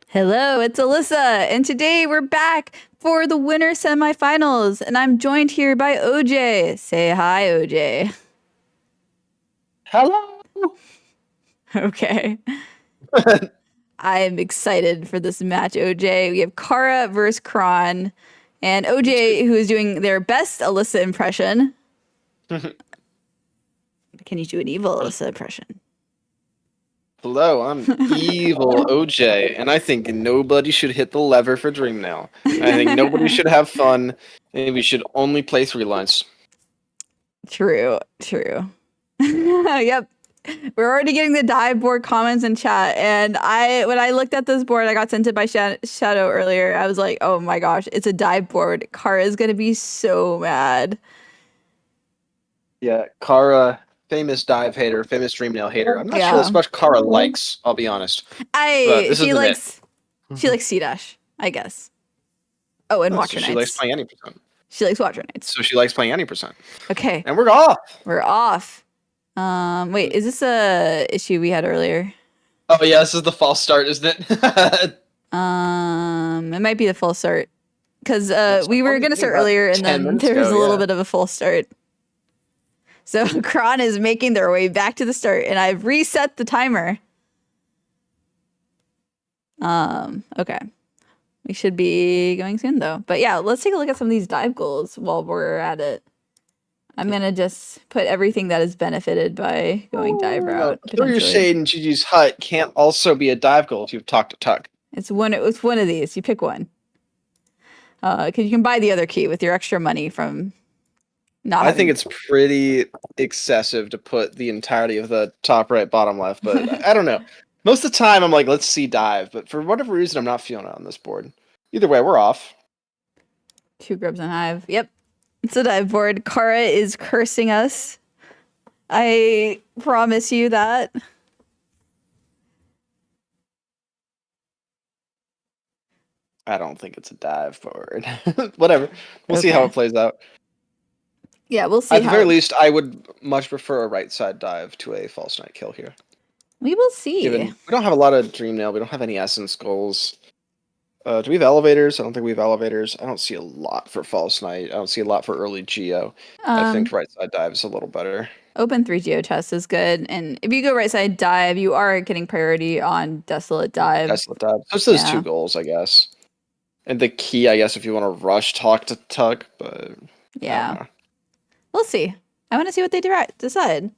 Hello, it's Alyssa, and today we're back for the winter semifinals, and I'm joined here by OJ. Say hi, OJ. Hello. Okay. I'm excited for this match, OJ. We have Cara versus Cron, and Me too. OJ, who is doing their best Alyssa impression. Can you do an evil Alyssa impression? Hello, I'm evil OJ, and I think nobody should hit the lever for Dream now. I think nobody should have fun, and we should only play 3 lines. True, true. Yep. We're already getting the dive board comments in chat, and when I looked at this board, I got sent it by Shadow earlier. I was like, "Oh my gosh, it's a dive board." Kara is gonna be so mad. Yeah, Kara, famous dive hater, famous Dream nail hater. I'm not sure Yeah, that's much Kara likes, I'll be honest. But I this she isn't it. likes she likes C dash, I guess. Oh, and Oh, so Watcher she likes Knights. playing any percent. She likes Watcher Knights. So she likes playing any percent. Okay, And we're off! we're off. Wait, is this a issue we had earlier? Oh yeah, this is the false start, isn't it? It might be the full start because Yes, we were gonna start about earlier, and 10 then minutes there was ago, a little yeah. bit of a full start. So Cron is making their way back to the start, and I've reset the timer. Okay. We should be going soon though. But yeah, let's take a look at some of these dive goals while we're at it. I'm gonna just put everything that is benefited by going dive route, Kill your potentially. Shade and Gigi's Hut can't also be a dive goal if you've talked to Tuck. It's one of these. You pick one. Because you can buy the other key with your extra money from not I think having. it's pretty excessive to put the entirety of the top right, bottom left, but I don't know. Most of the time, I'm like, let's see dive, but for whatever reason, I'm not feeling it on this board. Either way, we're off. 2 grubs and hive. Yep. It's a dive board. Kara is cursing us. I promise you that. I don't think it's a dive board. Whatever. We'll see how Okay. it plays out. Yeah, we'll see At the how very least, I would much prefer a right side dive to a false knight kill here. we will see. Given we don't have a lot of dream nail, we don't have any essence goals. Do we have elevators? I don't think we have elevators. I don't see a lot for false knight. I don't see a lot for early geo. I think right side dive is a little better. Open 3 geo chest is good, and if you go right side dive, you are getting priority on desolate dive. Desolate dive. So it's those Yeah. 2 goals, I guess. And the key, I guess, if you want to rush talk to Tuck, but I Yeah, don't know. we'll see. I want to see what they decide.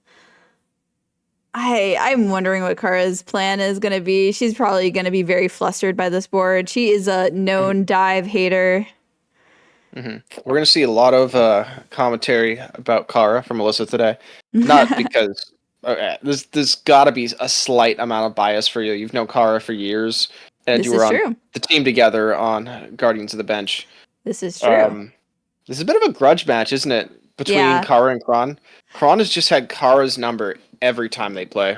I'm wondering what Kara's plan is going to be. She's probably going to be very flustered by this board. She is a known dive hater. We're going to see a lot of commentary about Kara from Melissa today. Not because there's got to be a slight amount of bias for you. You've known Kara for years, and This you is were on true. the team together on Guardians of the Bench. This is true. This is a bit of a grudge match, isn't it? Between Yeah. Kara and Cron. Cron has just had Kara's number every time they play.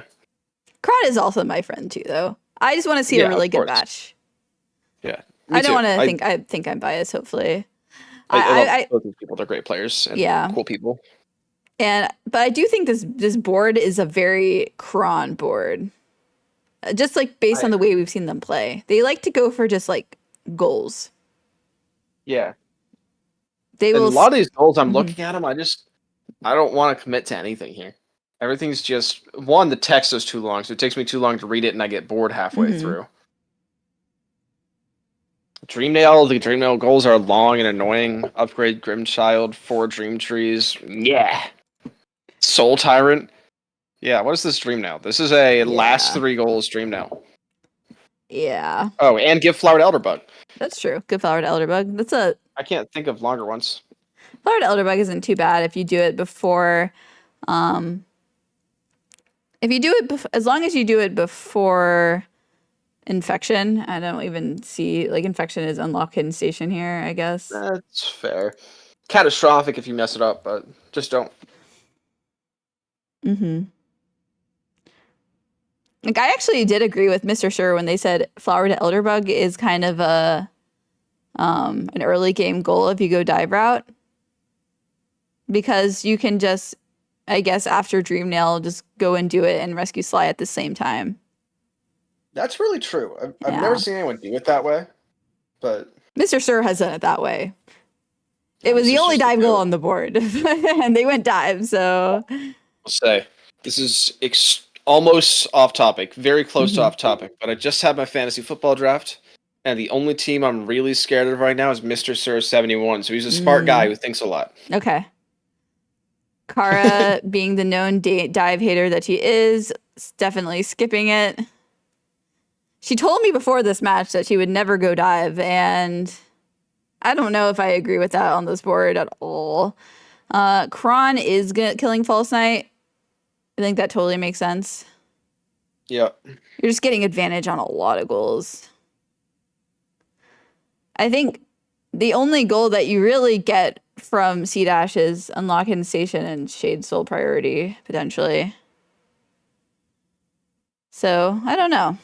Kron is also my friend too, though. I just want to see a Yeah, really of good course. match. Yeah, I don't too. want to think. I think I'm biased. Hopefully, I love I both these people. They're great players and yeah. cool people. But I do think this board is a very Cron board. Just like based on the way we've seen them play. They like to go for just like goals. Yeah. They And will a lot of these goals, I'm looking at them, I don't want to commit to anything here. Everything's just, one, the text is too long, so it takes me too long to read it and I get bored halfway through. The Dream Nail goals are long and annoying. Upgrade Grimchild, 4 Dream Trees. Yeah. Soul Tyrant. Yeah, what is this Dream Nail? This is a last 3 goals Dream Nail. Yeah. Oh, and give Flowered Elderbug. That's true. Good Flowered Elderbug. I can't think of longer ones. Flowered Elderbug isn't too bad if you do it before if you do it as long as you do it before infection. I don't even see like infection is unlock hidden station here, I guess. That's fair. Catastrophic if you mess it up, but just don't. Like I actually did agree with Mr. Sure when they said Flower to Elderbug is kind of a an early game goal if you go dive route. Because you can just, I guess, after Dream Nail, just go and do it and rescue Sly at the same time. That's really true. I've never Yeah. seen anyone do it that way, but Mr. Sir has done it that way. It was this the is only just the dive goal goat. on the board, and they went dive. So, I'll say this is almost off topic, very close to mhm. off topic. But I just had my fantasy football draft, and the only team I'm really scared of right now is Mr. Sir 71. So he's a smart guy Mm, who thinks a lot. okay. Cara, being the known dive hater that she is definitely skipping it. She told me before this match that she would never go dive, and I don't know if I agree with that on this board at all. Cron is killing False Knight. I think that totally makes sense. Yeah. You're just getting advantage on a lot of goals. I think the only goal that you really get from C Dash is unlock hidden station and Shade Soul priority, potentially. So, I don't know.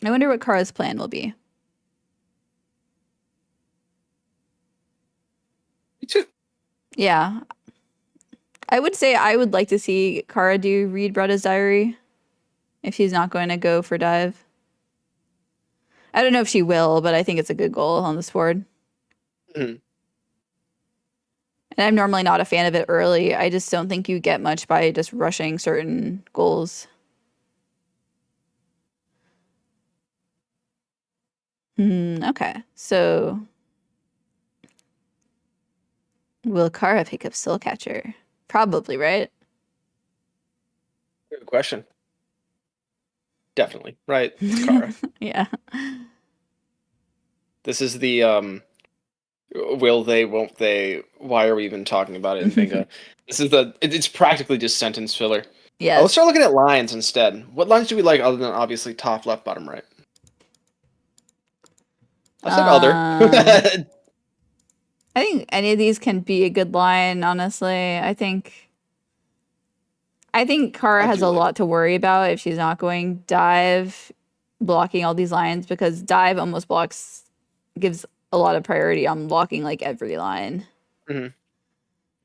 I wonder what Kara's plan will be. Me too. Yeah. I would say I would like to see Kara do read Bretta's diary if she's not going to go for dive. I don't know if she will, but I think it's a good goal on this board. Mhm. And I'm normally not a fan of it early. I just don't think you get much by just rushing certain goals. Okay. So will Kara pick up Soul Catcher? Probably, right? Good question. Definitely. Right. It's Kara. Yeah. This is the will they, won't they, why are we even talking about it in bingo? This is it's practically just sentence filler. Let's Yes. start looking at lines instead. What lines do we like other than obviously top, left, bottom, right? I said other. I think any of these can be a good line, honestly. I think Kara I has do a like lot to worry about if she's not going dive, blocking all these lines, because dive almost gives a lot of priority on blocking like every line. hmm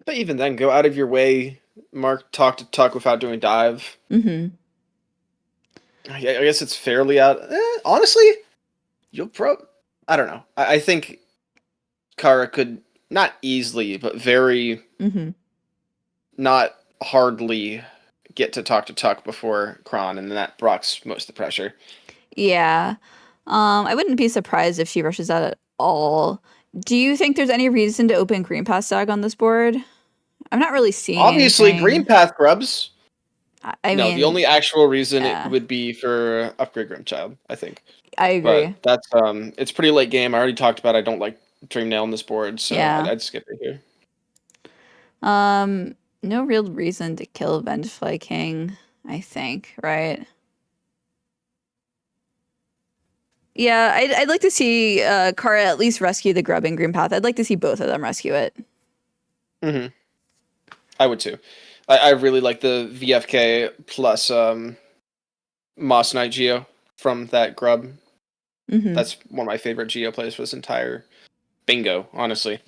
But even then, go out of your way, mark talk to tuck without doing dive. Mm-hmm. I guess it's fairly out. Honestly, you'll I don't know. I think Kara could not easily, but very Mm-hmm. not hardly get to talk to tuck before Cron, and then that blocks most of the pressure. Yeah. I wouldn't be surprised if she rushes out at all. Do you think there's any reason to open Green Pass Tag on this board? I'm not really seeing Obviously, Green anything. Path grubs. I No, the mean, only actual reason it yeah, would be for upgrade Grimchild, I think. I But agree. that's it's pretty late game. I already talked about I don't like Dreamnail on this board, so Yeah. I'd skip it here. No real reason to kill Vengefly King, I think, right? Yeah, I'd like to see Kara at least rescue the grub in Green Path. I'd like to see both of them rescue it. hmm I would too. I really like the VFK plus Moss Knight Geo from that grub. Mm-hmm. That's one of my favorite Geo plays for this entire bingo, honestly.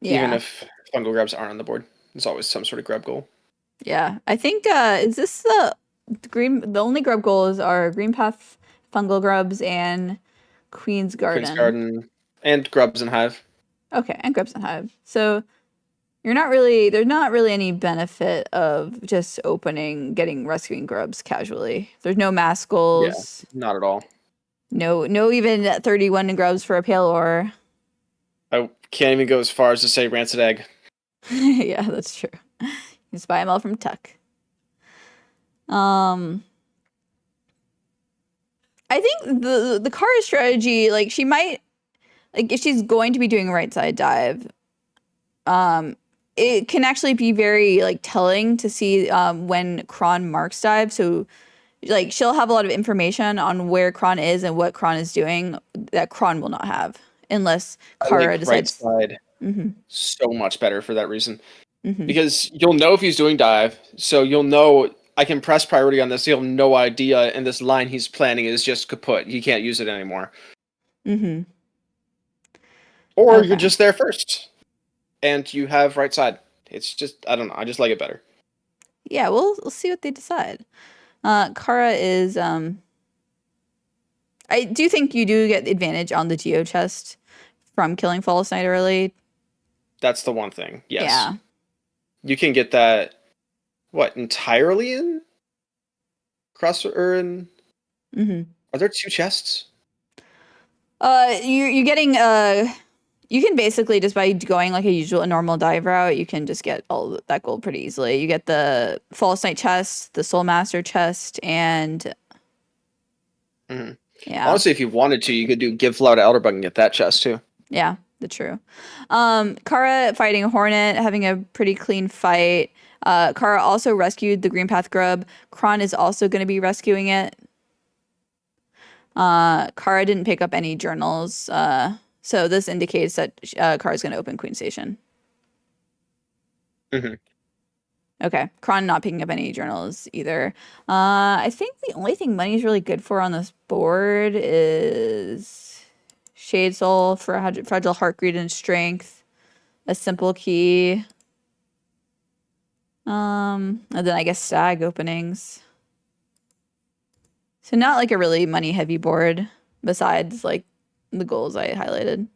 Even Yeah. if fungal grubs aren't on the board, there's always some sort of grub goal. Yeah. I think is this the only grub goals are Green Path fungal grubs and Queen's Queen's Garden. Garden and grubs and hive. Okay, and Grubs and Hive. So there's not really any benefit of just rescuing grubs casually. There's no mass Yeah, goals. not at all. No even 31 grubs for a pale ore. I can't even go as far as to say rancid egg. Yeah, that's true. You just buy them all from Tuck. Um, I think the Kara strategy, like she might, like if she's going to be doing a right side dive, it can actually be very like telling to see when Cron marks dive. So like she'll have a lot of information on where Cron is and what Cron is doing that Cron will not have unless I Kara like right decides. side Mm-hmm, so much better for that reason. mm-hmm, Because you'll know if he's doing dive, so you'll know I can press priority on this. He'll have no idea, and this line he's planning is just kaput. He can't use it anymore. mm-hmm. Or you're Okay. just there first, and you have right side. It's just I don't know. I just like it better. Yeah, we'll see what they decide. Kara is I do think you do get advantage on the geo chest from killing False Knight early. That's the one thing. Yes. Yeah. You can get that, what, entirely in Cross or in... Mm-hmm. Are there 2 chests? You're getting you can basically just by going like a normal dive route, you can just get all that gold pretty easily. You get the False Knight chest, the Soul Master chest, and yeah. Honestly, if you wanted to, you could do Give Flow to Elderbug and get that chest too. Yeah, the true. Kara fighting a Hornet, having a pretty clean fight. Kara also rescued the Green Path Grub. Cron is also going to be rescuing it. Kara didn't pick up any journals, so this indicates that Kara's going to open Queen Station. Okay, Cron not picking up any journals either. I think the only thing money's really good for on this board is Shade Soul for Fragile Heart, Greed, and Strength. A simple key. And then I guess Stag openings. So not like a really money heavy board besides like the goals I highlighted.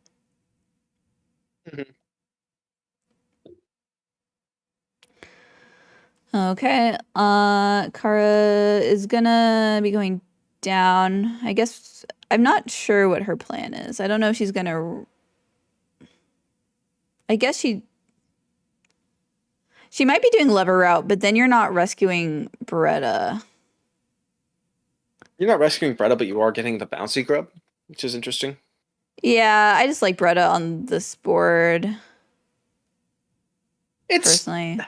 Okay. Kara is gonna be going down. I guess I'm not sure what her plan is. I don't know if she's gonna. I guess she might be doing lever route, but then you're not rescuing Beretta. You're not rescuing Beretta, but you are getting the bouncy grub, which is interesting. Yeah, I just like Beretta on this board. It's personally.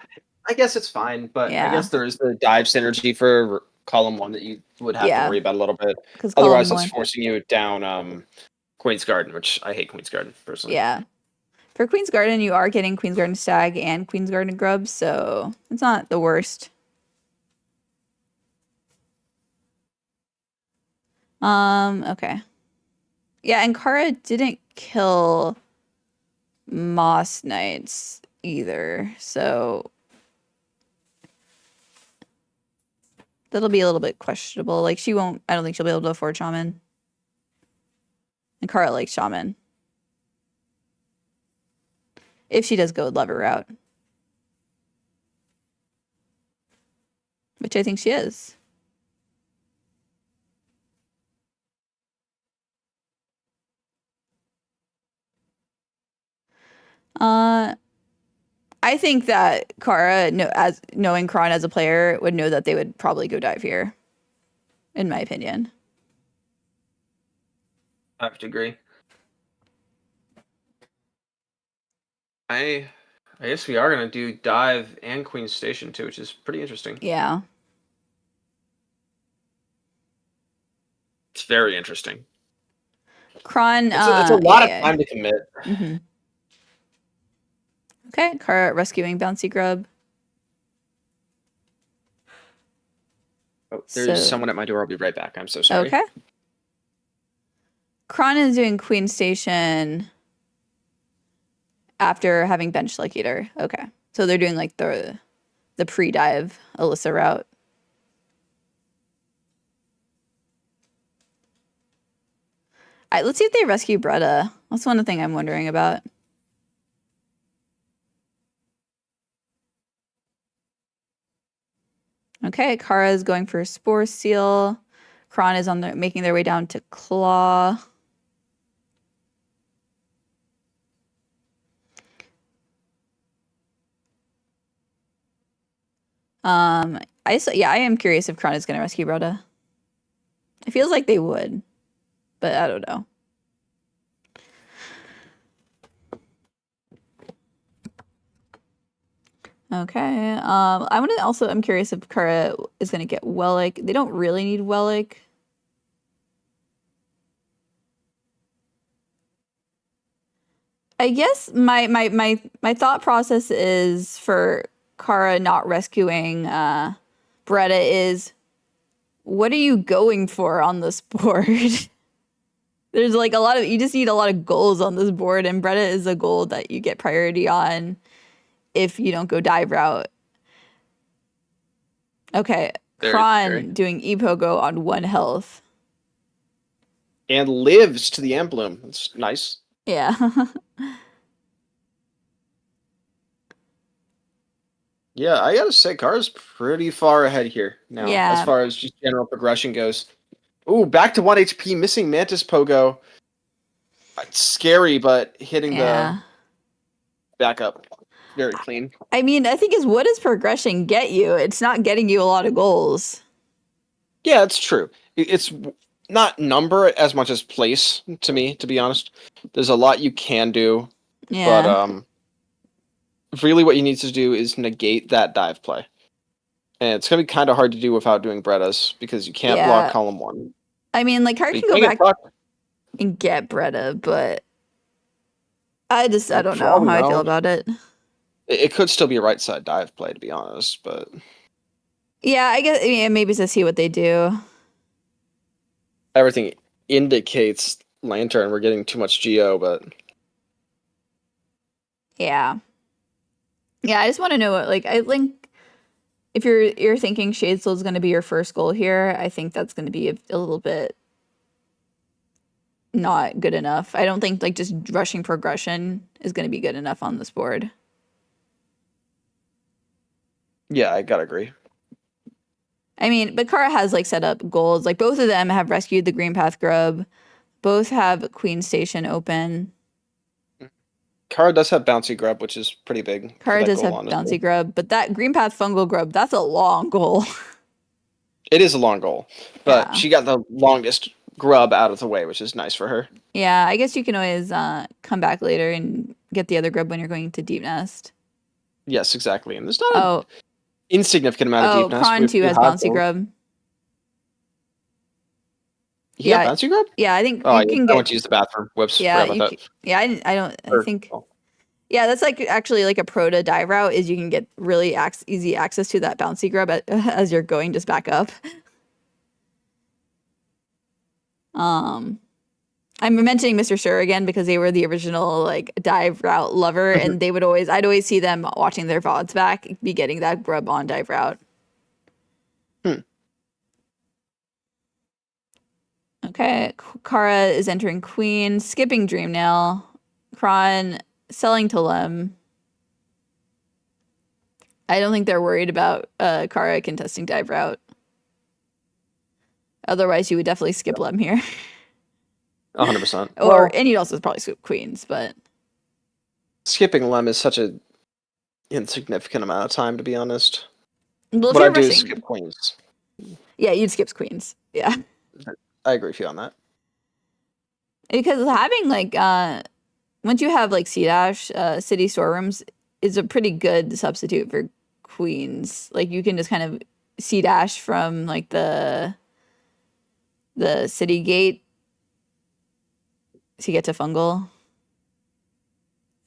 I guess it's fine, but Yeah. I guess there is the dive synergy for column 1 that you would have to worry about a little bit. Otherwise, that's forcing you down Queen's Garden, which I hate Queen's Garden personally. Yeah. For Queen's Garden, you are getting Queen's Garden Stag and Queen's Garden Grub, so it's not the worst. Okay. Yeah, and Kara didn't kill Moss Knights either, so that'll be a little bit questionable. Like, I don't think she'll be able to afford Shaman. And Kara likes Shaman. If she does go lever route. Which I think she is. I think that Kara, knowing Cron as a player, would know that they would probably go dive here, in my opinion. I have to agree. I guess we are going to do dive and Queen's Station too, which is pretty interesting. Yeah. It's very interesting. Cron, it's a lot of time to commit. Mm-hmm. Okay, Kara rescuing Bouncy Grub. Oh, there's someone at my door. I'll be right back. I'm so sorry. Okay. Cron is doing Queen Station after having bench like Eater. Okay. So they're doing like the pre-dive Alyssa route. All right, let's see if they rescue Bretta. That's one thing I'm wondering about. Okay, Kara is going for Spore Seal. Cron is making their way down to Claw. I am curious if Cron is going to rescue Bretta. It feels like they would, but I don't know. Okay. I'm curious if Kara is gonna get Wellick. They don't really need Wellick. I guess my thought process is for Kara not rescuing Beretta is, what are you going for on this board? There's like you just need a lot of goals on this board, and Beretta is a goal that you get priority on if you don't go dive route. Okay, Very scary. Cron doing Epogo on 1 health. And lives to the emblem. It's nice. Yeah. Yeah, I gotta say, Cara's pretty far ahead here now, as Yeah. far as just general progression goes. Ooh, back to 1 HP, missing Mantis Pogo. It's scary, but hitting the Yeah. backup. Very clean. I mean, I think what does progression get you? It's not getting you a lot of goals. Yeah, it's true. It's not number as much as place to me, to be honest. There's a lot you can do, but Yeah. really what you need to do is negate that dive play. And it's gonna be kind of hard to do without doing Bretta's because you can't block Yeah. column 1. I mean, like, Cara But you can go can get back blocked. and get Bretta, but I don't For know all we how I feel know, about it. it could still be a right side dive play, to be honest, but Yeah, I guess maybe to see what they do. everything indicates Lantern. We're getting too much Geo, but Yeah. Yeah, I just want to know what, like, I think if you're thinking Shade Soul is going to be your first goal here, I think that's going to be a little bit not good enough. I don't think like just rushing progression is going to be good enough on this board. yeah, I gotta agree. I mean, but Cara has like set up goals. Like both of them have rescued the Green Path Grub. Both have Queen Station open. Cara does have Bouncy Grub, which is pretty big. Cara does goal, have honestly. Bouncy Grub, but that Green Path Fungal Grub, that's a long goal. It is a long goal, but Yeah. she got the longest grub out of the way, which is nice for her. Yeah, I guess you can always come back later and get the other grub when you're going to Deep Nest. Yes, exactly. And there's not an Oh, insignificant amount of deep nest. Cron too has Bouncy Grub. He Yeah, got Bouncy Grub? yeah, I think Oh, you yeah, can I went get. to use the bathroom. Whoops, Yeah, forgot about that. Yeah, I don't. I think. Oh. Yeah, that's like actually like a pro to dive route is you can get really easy access to that Bouncy Grub as you're going just back up. I'm mentioning Mr. Sure again because they were the original like dive route lover, and I'd always see them watching their VODs back, be getting that grub on dive route. Okay, Cara is entering Queen, skipping Dreamnail, Cron selling to Lem. I don't think they're worried about Cara contesting dive route. Otherwise, you would definitely skip Lem here. 100%. And you'd also probably skip Queens, but skipping Lem is such a insignificant amount of time, to be honest. Well, What I do is skip Queens. Yeah, you'd skip Queens. Yeah. I agree with you on that. Because having like once you have like C-Dash, city storerooms is a pretty good substitute for Queens. Like you can just kind of C-Dash from like the city gate to get to Fungal.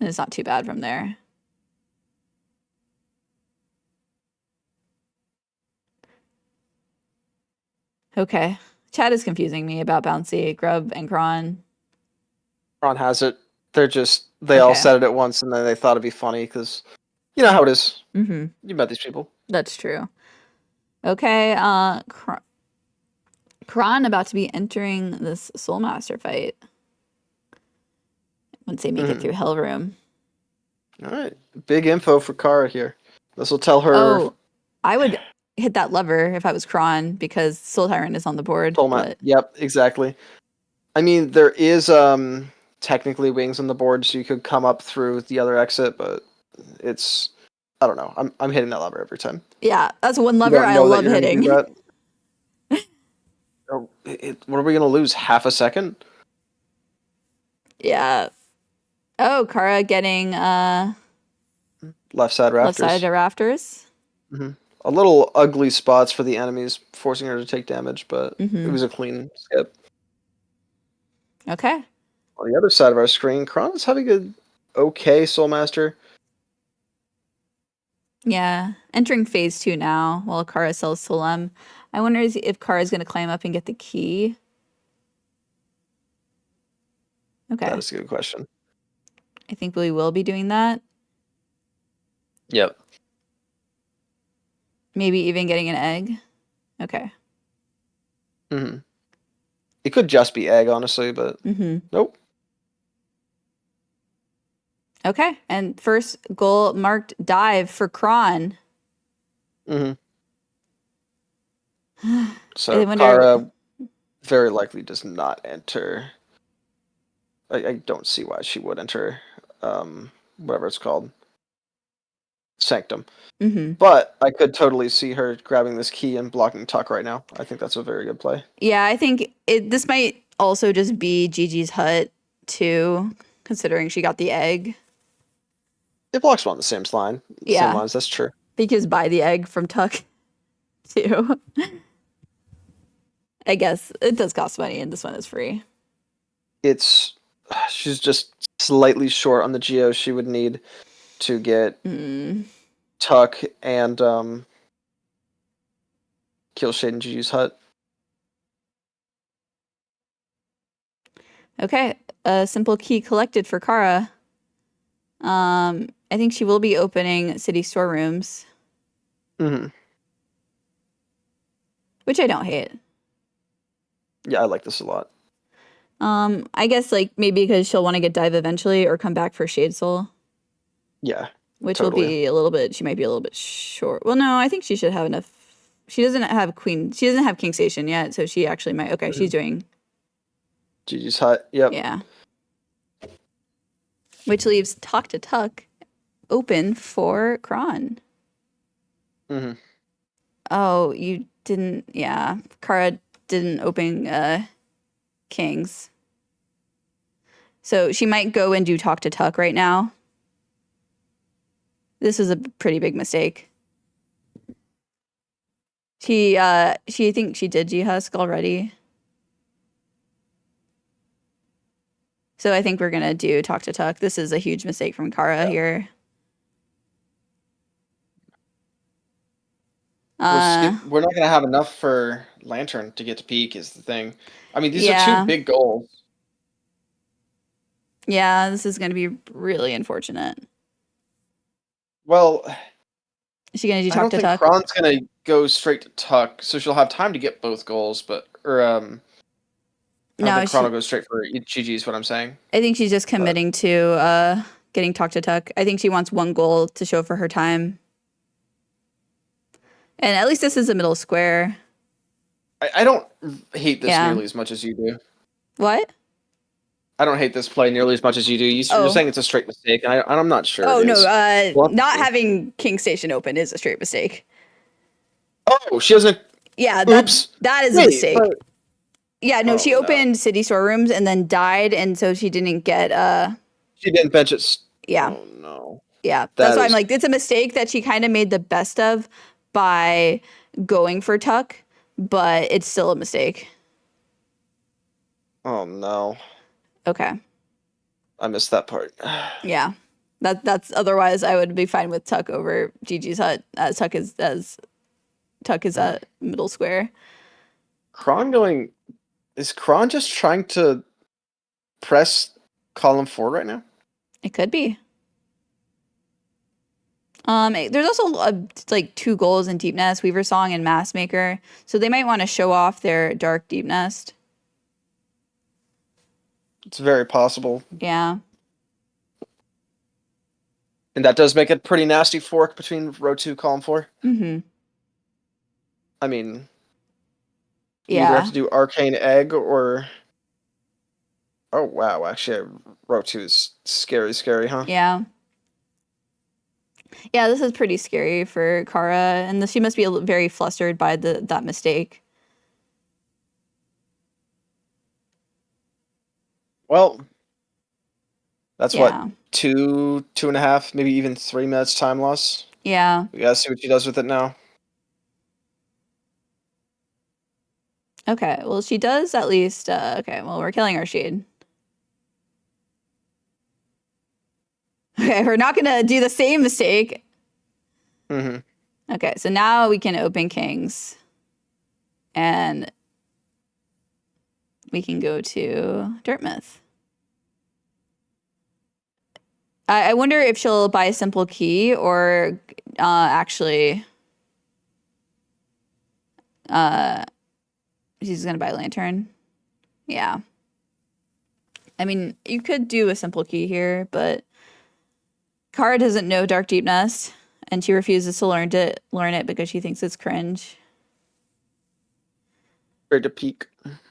And it's not too bad from there. Okay. Chat is confusing me about Bouncy, Grub, and Cron. Cron has it. They all said it at once and then they thought it'd be funny because you know how it is. Mm-hmm. You met these people. That's true. Okay, Cron about to be entering this Soul Master fight. Once they make it through Hell Room. Alright. Big info for Cara here. This will tell her. Oh, I would hit that lever if I was Cron because Soul Tyrant is on the board. Yep, exactly. I mean, there is technically wings on the board, so you could come up through the other exit, but it's I don't know. I'm hitting that lever every time. Yeah, that's one lever I love hitting. What are we gonna lose? Half a second? Yeah. Oh, Cara getting left side rafters. Left side rafters. Mm-hmm. A little ugly spots for the enemies, forcing her to take damage, but it was a clean skip. Okay. On the other side of our screen, Cron is having a okay Soul Master. Yeah, entering phase 2 now while Cara sells Solem. I wonder if Cara is going to climb up and get the key. Okay. That is a good question. I think we will be doing that. Yep. Maybe even getting an egg. Okay. Mm-hmm. It could just be egg, honestly, but nope. Okay. And first goal marked dive for Cron. Mm-hmm. I So wonder. Kara very likely does not enter. I don't see why she would enter, whatever it's called, Sanctum. But I could totally see her grabbing this key and blocking Tuck right now. I think that's a very good play. Yeah, I think this might also just be Gigi's hut too, considering she got the egg. It blocks one on the same line. Same Yeah, lines, that's true. because buy the egg from Tuck too. I guess it does cost money, and this one is free. She's just slightly short on the geo she would need to get Tuck and kill Shade and Gigi's hut. Okay, a simple key collected for Kara. I think she will be opening city storerooms, which I don't hate. Yeah, I like this a lot. I guess like maybe because she'll want to get dive eventually or come back for Shade Soul. Yeah, Which totally. will be a little bit. She might be a little bit short. Well, no, I think she should have enough. She doesn't have Queen. She doesn't have King Station yet, so she actually might. Okay, she's doing. Gigi's hut. Yep. Yeah. Which leaves Talk to Tuck open for Cron. Oh, you didn't. Yeah, Kara didn't open Kings. So she might go and do Talk to Tuck right now. This is a pretty big mistake. She thinks she did G-Husk already. So I think we're gonna do Talk to Tuck. This is a huge mistake from Kara here. We're not gonna have enough for Lantern to get to peak is the thing. I mean, these are two Yeah. big goals. Yeah, this is gonna be really unfortunate. Well, Is she gonna do I Talk don't to think Tuck? Kron's gonna go straight to Tuck, so she'll have time to get both goals. But I don't No, think Kron will go straight for GG. Is what I'm saying. I think she's just committing to getting Talk to Tuck. I think she wants one goal to show for her time. And at least this is a middle square. I don't hate this nearly as much as you do. What? I don't hate this play nearly as much as you do. You're saying it's a straight mistake, and I'm not sure. Oh it no, is. not having King Station open is a straight mistake. Oh, she doesn't. Yeah, Oops. that is a mistake. But... Yeah, no, she opened city storerooms and then died, and so she didn't get She didn't bench it. Yeah. Oh no. Yeah, that's why I'm like, it's a mistake that she kind of made the best of by going for Tuck, but it's still a mistake. Oh no. Okay. I missed that part. Yeah. That's otherwise I would be fine with Tuck over Gigi's hut. Tuck is a middle square. Is Cron just trying to press column 4 right now? It could be. There's also like 2 goals in Deep Nest, Weaver Song and Mass Maker, so they might want to show off their dark Deep Nest. It's very possible. Yeah. And that does make a pretty nasty fork between row 2, column 4. I mean, you either have to do Arcane Egg or... Oh, wow. Actually, row 2 is scary, huh? Yeah. Yeah, this is pretty scary for Kara, and she must be very flustered by that mistake. Well, that's what, 2.5, maybe even 3 minutes time loss? Yeah. We gotta see what she does with it now. Okay, well, she does at least, okay, well, we're killing our Shade. Okay, we're not gonna do the same mistake. Okay, so now we can open Kings. And we can go to Dirtmouth. I wonder if she'll buy a simple key or actually... She's gonna buy Lantern. Yeah. I mean, you could do a simple key here, but Kara doesn't know Dark Deep Nest, and she refuses to learn it because she thinks it's cringe. Ready to peek.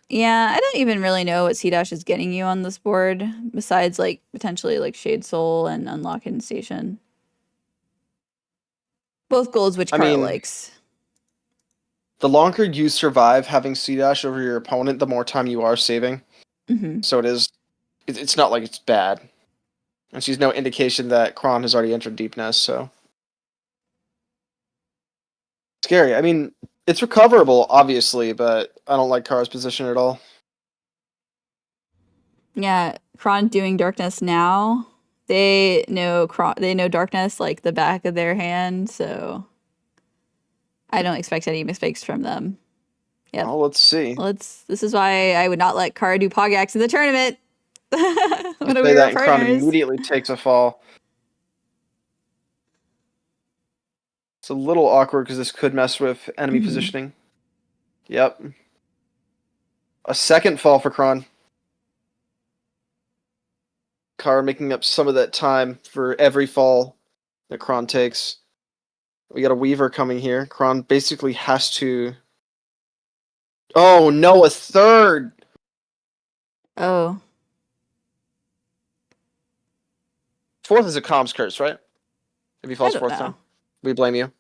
Yeah, I don't even really know what C-Dash is getting you on this board, besides like potentially like Shade Soul and Unlock Hidden Station. Both golds which I Kara mean, likes. the longer you survive having C dash over your opponent, the more time you are saving. Mm-hmm. So it's not like it's bad. And she's no indication that Cron has already entered Deep Nest, so. Scary. I mean, it's recoverable, obviously, but I don't like Kara's position at all. Yeah, Cron doing Darkness now. They know Darkness like the back of their hand, so I don't expect any mistakes from them. Yep. Oh, let's see. This is why I would not let Kara do Pogax in the tournament. You When we say were that, and Cron partners. immediately takes a fall. It's a little awkward because this could mess with enemy Mm-hmm. positioning. Yep. A second fall for Cron. Kara making up some of that time for every fall that Cron takes. We got a Weaver coming here. Cron basically has to. Oh no, a third! Oh. Fourth is a comms curse, right? If he I falls don't fourth know. time. We blame you.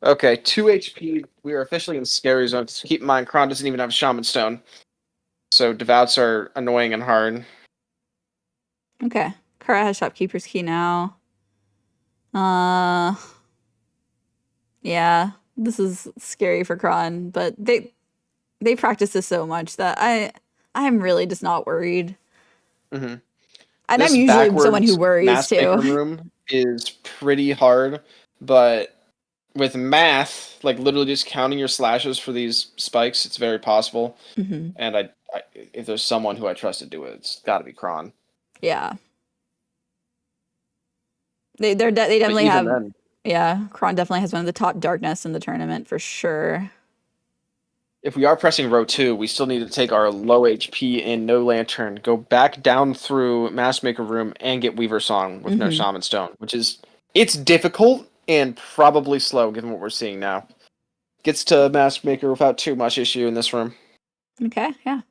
Okay, 2 HP. We are officially in scary zone. So keep in mind, Cron doesn't even have a Shaman Stone. So Devouts are annoying and hard. Okay. Kara has Shopkeeper's Key now. Uh yeah. This is scary for Kron, but they practice this so much that I'm really just not worried. Mm-hmm. And I'm This usually someone who backwards worries Mass Maker too. room is pretty hard, but with math, like literally just counting your slashes for these spikes, it's very possible. Mm-hmm. And if there's someone who I trust to do it, it's got to be Cron. Yeah. They But definitely even have, then, yeah, Kron definitely has one of the top darkness in the tournament for sure. if we are pressing row 2, we still need to take our low HP and no lantern, go back down through Mass Maker room, and get Weaver Song with no Mm-hmm. Shaman Stone, which is it's difficult and probably slow given what we're seeing now. Gets to Mass Maker without too much issue in this room. Okay, yeah.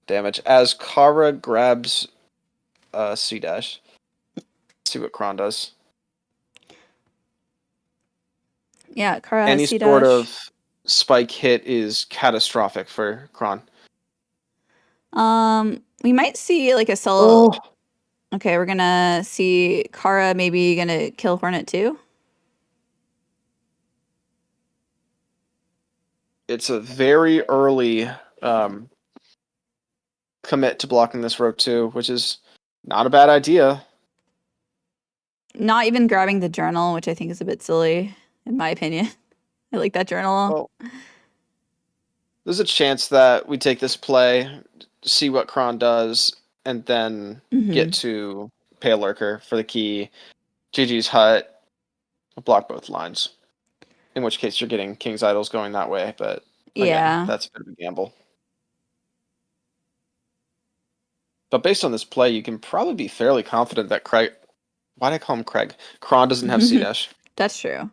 Damage as Kara grabs C dash. See what Cron does. Yeah, Kara has Any C sort dash. of spike hit is catastrophic for Cron. We might see like a sell. Oh, Okay, we're gonna see Kara maybe gonna kill Hornet too. it's a very early commit to blocking this row 2, which is not a bad idea. Not even grabbing the journal, which I think is a bit silly, in my opinion. I like that journal. Well, there's a chance that we take this play, see what Cron does, and then Mm-hmm. get to Pale Lurker for the key. GG's Hut, block both lines. In which case you're getting King's Idols going that way, but again, Yeah. that's a bit of a gamble. But based on this play, you can probably be fairly confident that Craig. Why did I call him Craig? Cron doesn't have C dash. That's true.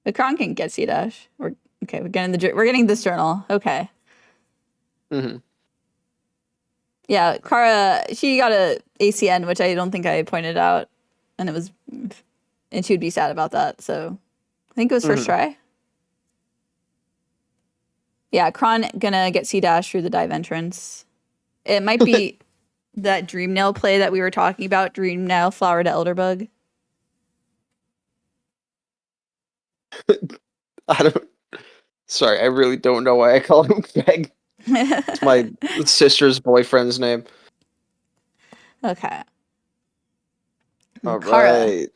But Kron can get C dash. We're getting this journal. Okay. Mm-hmm. Yeah, Kara, she got a ACN, which I don't think I pointed out, and she would be sad about that. So I think it was first Mm-hmm. try. Yeah, Kron gonna get C dash through the dive entrance. It might be that Dream Nail play that we were talking about. Dream Nail, Flower to Elderbug. I don't. Sorry, I really don't know why I called him Craig. It's my sister's boyfriend's name. Okay. All Kara right.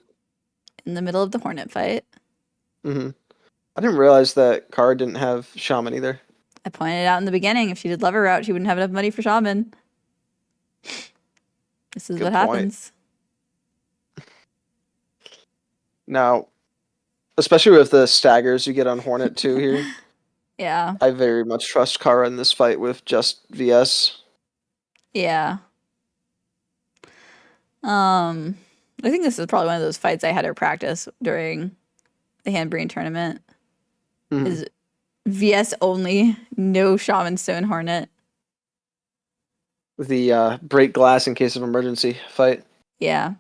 in the middle of the Hornet fight. Mm-hmm. I didn't realize that Kara didn't have Shaman either. I pointed out in the beginning, if she did Lever Route, she wouldn't have enough money for Shaman. This is Good what point. happens. Now, especially with the staggers you get on Hornet too here. Yeah. I very much trust Kara in this fight with just VS. Yeah. Um, I think this is probably one of those fights I had her practice during the Handbrain tournament. Mhm. Is VS only, no Shaman Stone Hornet. The break glass in case of emergency fight. Yeah.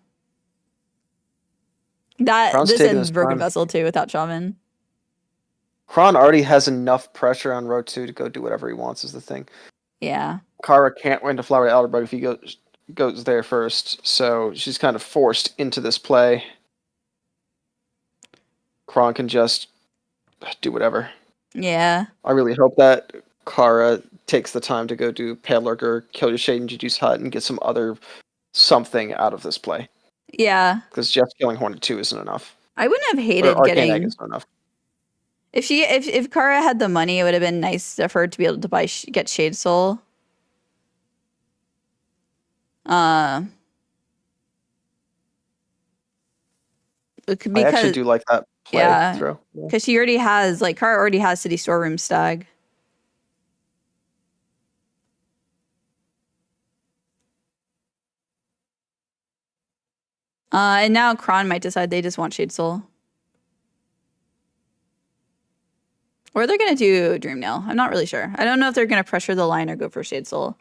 Kron's This taking ends his Broken time. Vessel too without Shaman. Cron already has enough pressure on row 2 to go do whatever he wants is the thing. Yeah. Kara can't win to Flower to Elderbug if he goes there first, so she's kind of forced into this play. Cron can just do whatever. Yeah. I really hope that Kara takes the time to go do Pale Lurker, kill your Shade and Juju's Hut, and get some other something out of this play. Yeah. Because just killing Hornet 2 isn't enough. I wouldn't have Or hated Arcane Egg getting isn't enough. if Kara had the money, it would have been nice of her to be able to get Shade Soul. Uh, I actually because do like that play yeah, throw. Yeah. because she already has Kara already has City Storeroom Stag. And now Cron might decide they just want Shade Soul. Or they're gonna do Dream Nail. I'm not really sure. I don't know if they're gonna pressure the line or go for Shade Soul.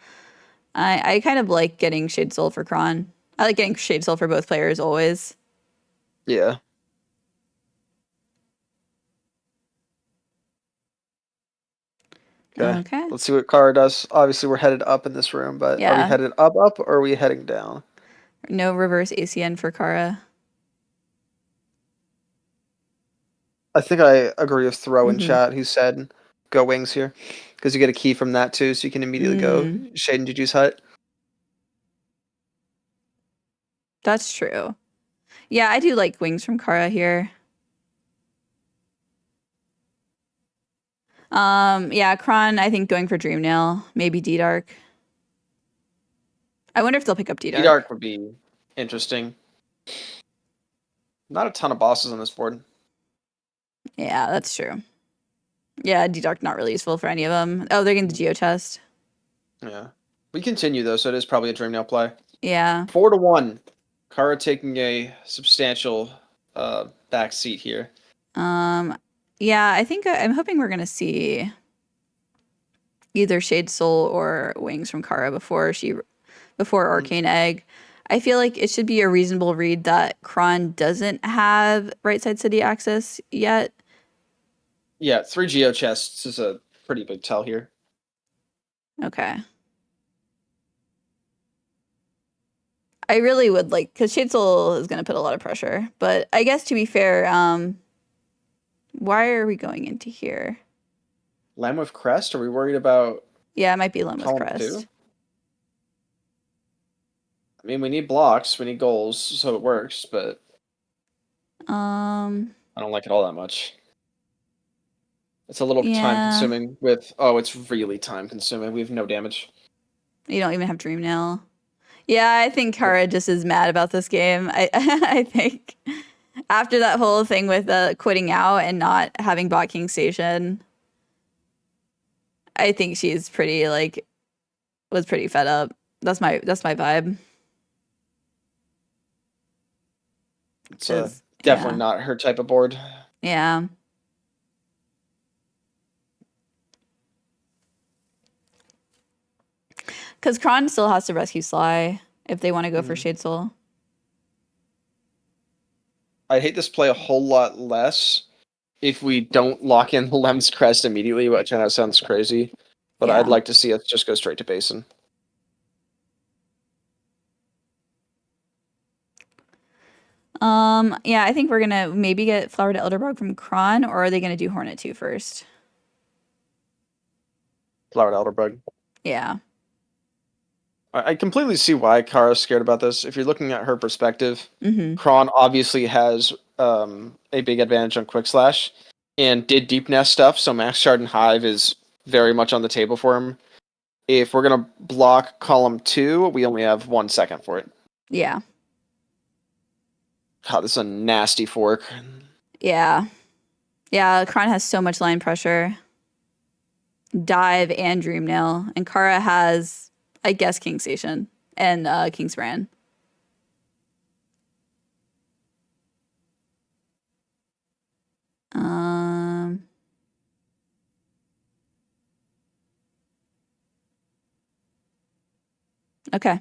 I kind of like getting Shade Soul for Cron. I like getting Shade Soul for both players always. Yeah. Okay. Let's see what Kara does. Obviously, we're headed up in this room, but are we Yeah. headed up, or are we heading down? No reverse ACN for Kara. I think I agree with Throw in Mm-hmm. chat who said go wings here. Because you get a key from that too, so you can immediately go Shade and Juju's Hut. That's true. Yeah, I do like wings from Kara here. Yeah, Cron, I think going for Dream Nail, maybe D-Dark. I wonder if they'll pick up D-Dark. D-Dark would be interesting. Not a ton of bosses on this board. Yeah, that's true. Yeah, D-Dark not really useful for any of them. Oh, they're getting the Geo Chest. Yeah. We continue though, so it is probably a Dream Nail play. Yeah. 4-1. Kara taking a substantial back seat here. Yeah, I think I'm hoping we're gonna see either Shade Soul or Wings from Kara before Arcane Egg. I feel like it should be a reasonable read that Cron doesn't have right side city access yet. Yeah, 3 Geo chests is a pretty big tell here. Okay. I really would like, because Shade Soul is going to put a lot of pressure. But I guess to be fair, why are we going into here? Lamb with Crest? Are we worried about Yeah, it might be Lem with column Crest. 2? I mean, we need blocks, we need goals, so it works, but Um, I don't like it all that much. It's a little time yeah, consuming with, oh, it's really time consuming. We have no damage. you don't even have Dream Nail. Yeah, I think Kara just is mad about this game. I think after that whole thing with quitting out and not having bot King Station, I think she's pretty was pretty fed up. That's my vibe. It's 'Cause, definitely yeah, not her type of board. yeah. Because Cron still has to rescue Sly if they want to go for Shade Soul. I'd hate this play a whole lot less if we don't lock in the Lem's Crest immediately, which I know sounds crazy, but I'd Yeah. like to see us just go straight to Basin. Yeah, I think we're gonna maybe get Flower to Elderbog from Cron, or are they gonna do Hornet 2 first? Flower Elderbug. Yeah. I completely see why Kara's scared about this. If you're looking at her perspective, Mm-hmm. Cron obviously has a big advantage on Quick Slash and did Deep Nest stuff, so Max Shard and Hive is very much on the table for him. If we're going to block column 2, we only have 1 second for it. Yeah. God, this is a nasty fork. Yeah. Yeah, Cron has so much line pressure. Dive and Dreamnail, and Kara has, I guess, King Station and King's Brand. Okay.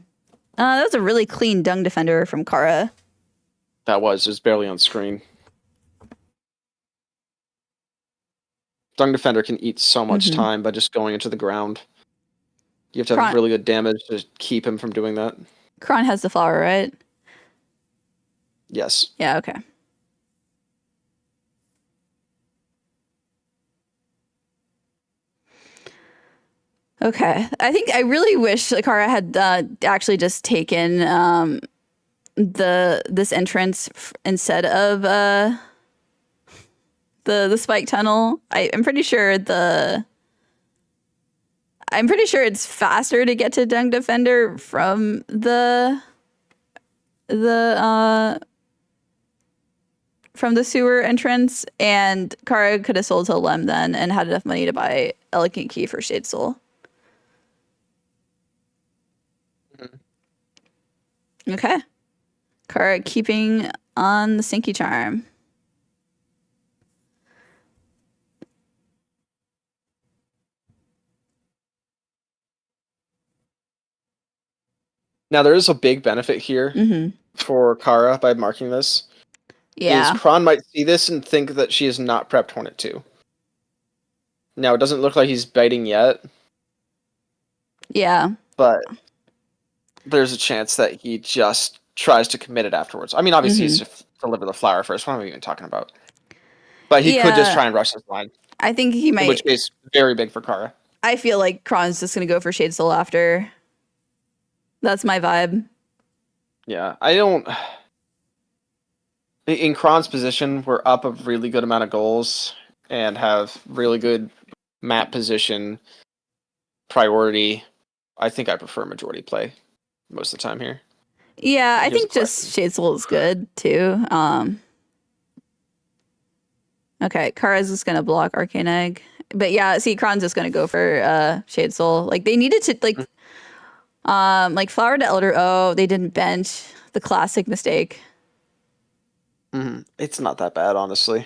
That was a really clean Dung Defender from Kara. That was just barely on screen. Dung Defender can eat so much time by just going into the ground. You have to have really good damage to keep him from doing that. Cron has the flower, right? Yes. Yeah, okay. Okay. I think I really wish Kara had actually just taken this entrance instead of the spike tunnel. I'm pretty sure it's faster to get to Dung Defender from the sewer entrance, and Kara could have sold to Lem then and had enough money to buy Elegant Key for Shade Soul. Okay. Kara keeping on the Stinky Charm. Now, there is a big benefit here for Kara by marking this. Yeah. Is Cron might see this and think that she is not prepped Hornet 2. Now, it doesn't look like he's biting yet. Yeah. But there's a chance that he just tries to commit it afterwards. I mean, obviously, he's to deliver the flower first. What am I even talking about? But he could just try and rush this line. I think he might. In which case, very big for Kara. I feel like Cron's just going to go for Shade Soul after. That's my vibe. Yeah, I don't... In Cron's position, we're up a really good amount of goals and have really good map position, priority. I think I prefer majority play most of the time here. Yeah, I think just Shade Soul is good too. Okay, Kara's just gonna block Arcane Egg. But yeah, see, Cron's just gonna go for Shade Soul. Like they needed to like Flower to Elder. Oh, they didn't bench. The classic mistake. It's not that bad, honestly.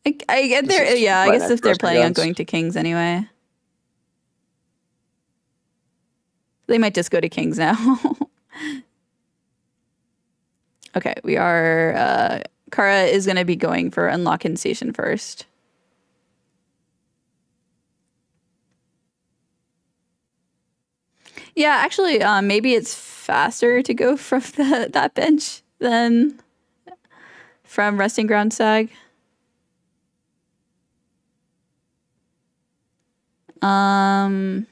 I get there. Yeah, I guess if they're planning on going to Kings anyway. They might just go to Kings now. Okay, we are... Kara is going to be going for Unlock Hidden Station first. Yeah, actually, maybe it's faster to go from that bench than from Resting Ground Sag. I'd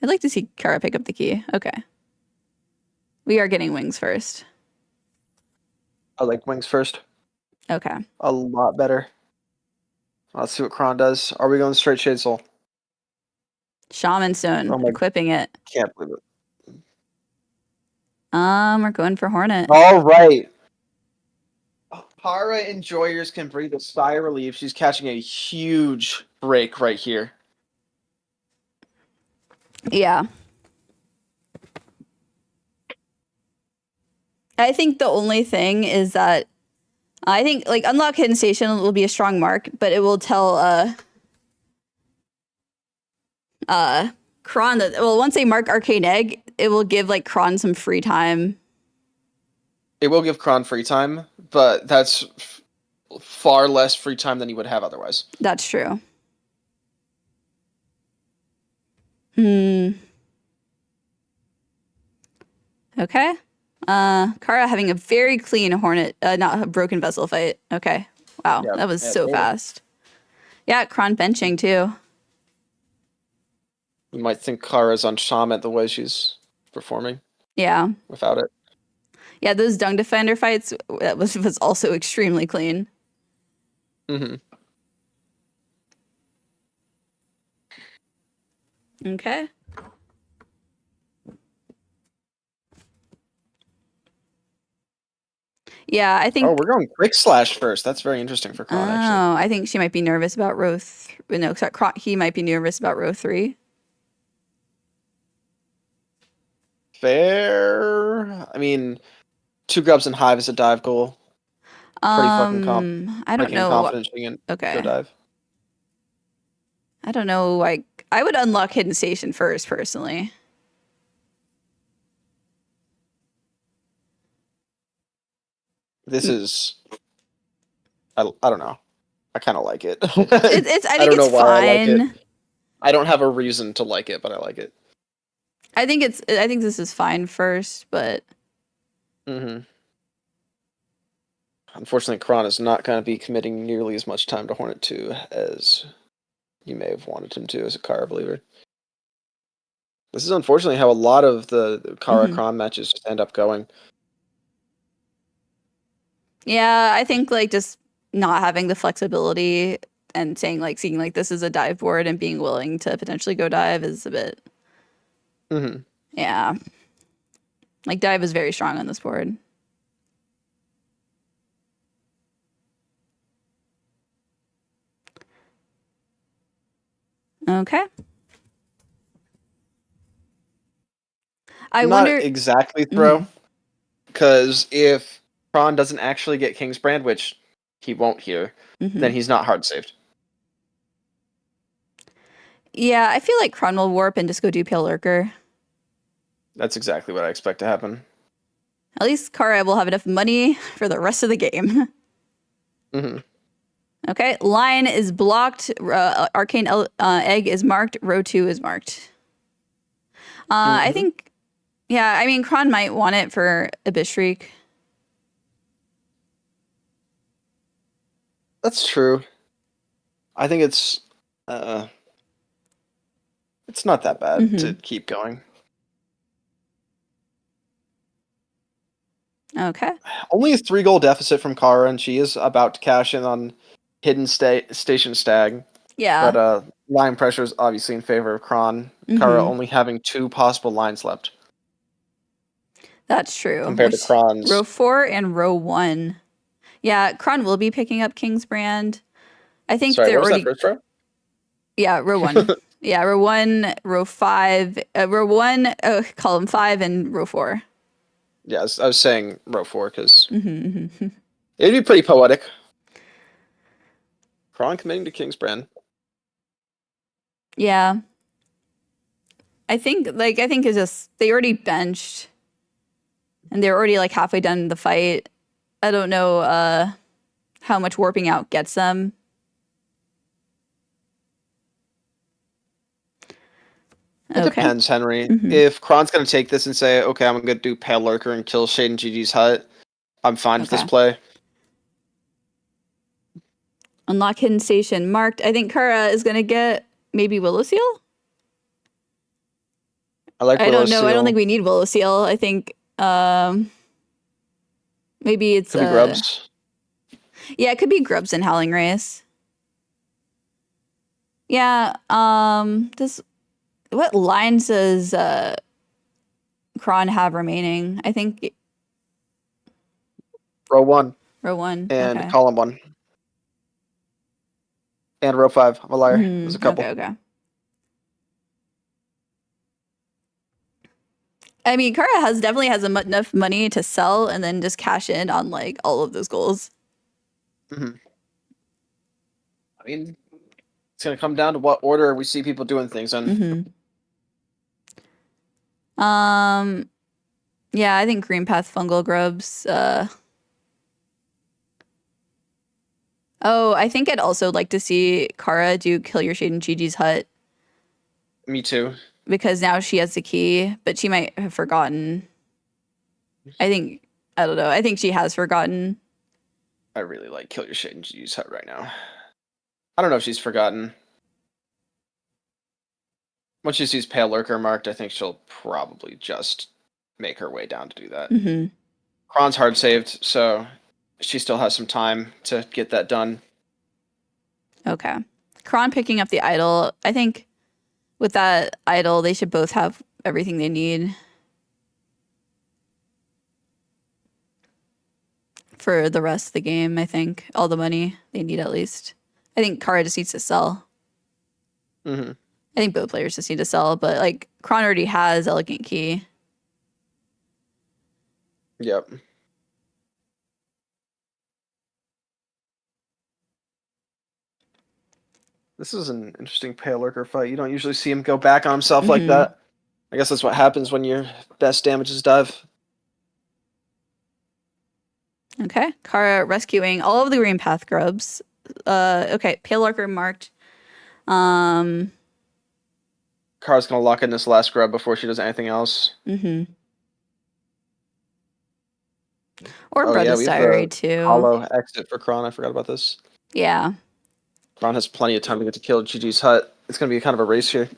like to see Kara pick up the key. Okay. We are getting wings first. I like wings first. Okay. A lot better. Let's see what Cron does. Are we going straight Shade Soul? Shaman Stone, equipping it. Can't believe it. We're going for Hornet. All right. Kara Enjoyers can breathe a sigh of relief. She's catching a huge break right here. Yeah. I think the only thing is that I think like Unlock Hidden Station will be a strong mark, but it will tell Cron that, well, once they mark Arcane Egg, it will give like Cron some free time. It will give Cron free time, but that's far less free time than he would have otherwise. That's true. Okay. Kara having a very clean Hornet, not a Broken Vessel fight. Okay. Wow, yeah, that was so fast. Yeah, Cron benching too. You might think Kara's on Shaman the way she's performing. Yeah. Without it. Yeah, those Dung Defender fights, that was also extremely clean. Okay. Yeah, I Oh, think. we're going quick slash first. That's very interesting for Cron, actually. Oh, I think she might be nervous about no, he might be nervous about row 3. Fair. I mean, 2 grubs and hive is a dive goal. Pretty fucking I don't know. confident she can go Okay. dive. I don't know. I would unlock Hidden Station first, personally. This is. I don't know. I kind of like it. It's. I I think don't know it's why I like it. fine. I don't have a reason to like it, but I like it. I think it's. I think this is fine first, but Mm-hmm. Unfortunately, Cron is not going to be committing nearly as much time to Hornet 2 as you may have wanted him to as a Kara believer. This is unfortunately how a lot of the Kara Cron matches just end up going. yeah, I think like just not having the flexibility and saying like seeing like this is a dive board and being willing to potentially go dive is a bit. Mm-hmm. Yeah, like dive is very strong on this board. Okay. I Not wonder. exactly throw, because if Cron doesn't actually get King's Brand, which he won't here, then he's not hard saved. Yeah, I feel like Cron will warp and just go do Pale Lurker. That's exactly what I expect to happen. At least Kara will have enough money for the rest of the game. Mm-hmm. Okay, line is blocked. Arcane egg is marked. Row 2 is marked. I think, yeah, I mean, Cron might want it for Abyss Shriek. That's true. I think it's not that bad to keep going. Okay. Only a 3-goal deficit from Kara, and she is about to cash in on Hidden Station Stag. Yeah. But line pressure is obviously in favor of Cron. Kara only having 2 possible lines left. That's true. Compared to Cron's. Row 4 and row 1. Yeah, Cron will be picking up King's Brand. I think Sorry, they're what was already. that first row? Yeah, row 1. Yeah, row 1, row 5, row 1, column 5, and row 4. Yeah, I was saying row 4 because it'd be pretty poetic. Cron committing to King's Brand. Yeah. I think it's just they already benched and they're already like halfway done the fight. I don't know how much warping out gets them. It depends, Henry. If Kron's going to take this and say, okay, I'm going to do Pale Lurker and kill Shade and Gigi's hut, I'm fine with this play. Unlock Hidden Station marked. I think Kara is going to get maybe Willow Seal. I don't know. I don't think we need Willow Seal. I think maybe it's could be Grubs. Yeah, it could be Grubs and Howling Race. Yeah. What lines does Cron have remaining? I think row 1. Row 1 and column 1. And row 5. I'm a liar. There's a couple. Okay. I mean, Kara definitely has enough money to sell and then just cash in on like all of those goals. I mean, it's gonna come down to what order we see people doing things in. Yeah, I think Green Path Fungal Grubs. Oh, I think I'd also like to see Kara do Kill Your Shade in Gigi's hut. Me too. Because now she has the key, but she might have forgotten. I don't know. I think she has forgotten. I really like Kill Your Shade in Gigi's hut right now. I don't know if she's forgotten. Once she sees Pale Lurker marked, I think she'll probably just make her way down to do that. Cron's hard saved, so she still has some time to get that done. Okay. Cron picking up the idol. I think with that idol, they should both have everything they need. for the rest of the game, I think. All the money they need at least. I think Kara just needs to sell. Mm-hmm. I think both players just need to sell, but like Cron already has Elegant Key. Yep. This is an interesting Pale Lurker fight. You don't usually see him go back on himself like that. I guess that's what happens when your best damage is dive. Okay. Kara rescuing all of the green path grubs. Okay, Pale Lurker marked. Kara's gonna lock in this last grub before she does anything else. Or Brother's we have Diary the too. hollow exit for Cron. I forgot about this. Yeah. Cron has plenty of time to get to kill GG's hut. It's gonna be kind of a race here.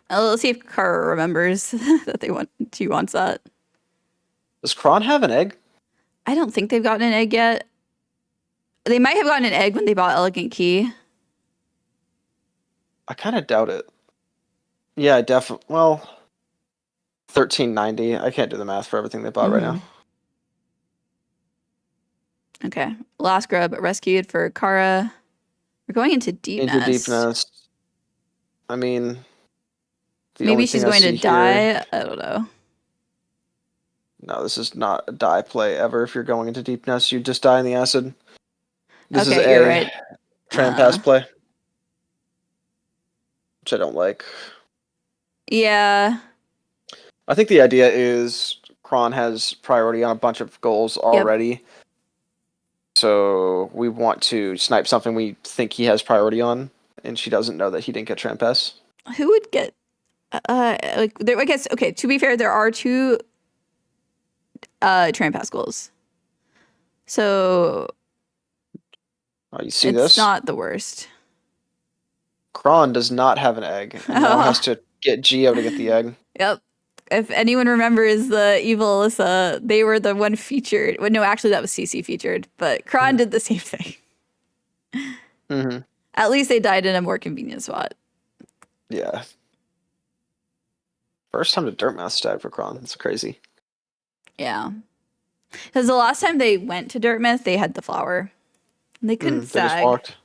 Let's see if Kara remembers that she wants that. Does Cron have an egg? I don't think they've gotten an egg yet. They might have gotten an egg when they bought Elegant Key. I kind of doubt it. Yeah, definitely. Well, 1390. I can't do the math for everything they bought right now. Okay. Last grub rescued for Kara. We're going into Deep Nest. Into Deep Nest. I mean, maybe she's going to die. I don't know. No, this is not a die play ever. If you're going into Deep Nest, you just die in the acid. This is you're a right. Trampass play, which I don't like. Yeah. I think the idea is Cron has priority on a bunch of goals already. Yep. So we want to snipe something we think he has priority on, and she doesn't know that he didn't get Trampass. Who would get I guess, okay, to be fair, there are 2 Trampass goals. So you see this? It's not the worst. Cron does not have an egg, and now has to get Geo to get the egg. Yep. If anyone remembers the evil Alyssa, they were the one featured. Well, no, actually, that was CC featured, but Cron did the same thing. At least they died in a more convenient spot. Yeah. First time the Dirt Mouse died for Cron. That's crazy. Yeah. Because the last time they went to Dirt Myth, they had the flower. They couldn't sag. They just walked.